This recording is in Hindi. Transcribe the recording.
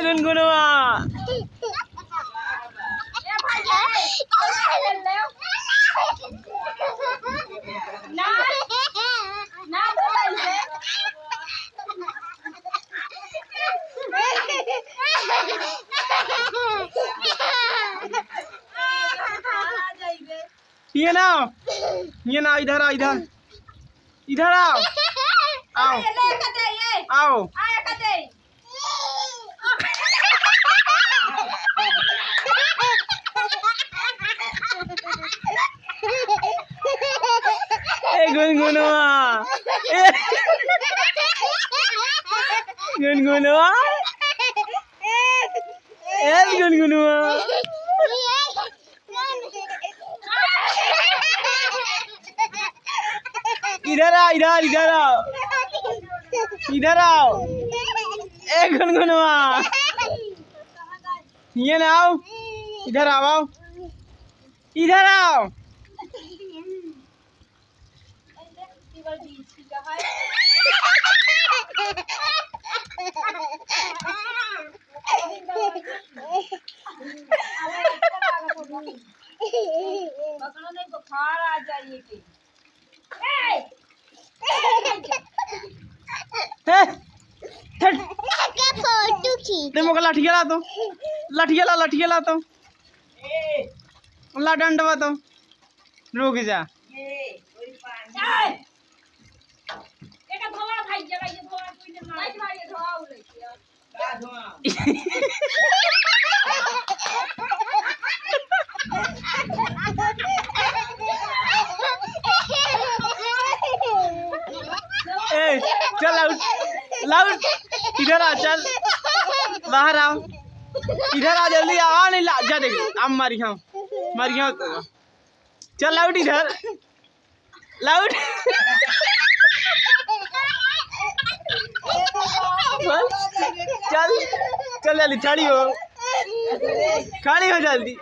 गुनगुनवा ये ना इधर आओ इधर इधर आओ आओ आओ गुनगुनवा गुनगुनवा गुनगुनवा इधर आओ इधर इधर आओ इधर आओ गुनगुनवा ये ना आओ इधर आओ इधर आओ बुखार आ जाइए लाठिया ला तो लाठिया ला तो ला डंडवा तो रुक जा चल लाउड इधर आ चल बाहर आओ इधर आ जल्दी आ नहीं ला जा देख अब मारी खाओ चल लाउड इधर लाउड चल चल जल्दी खड़ी हो जल्दी।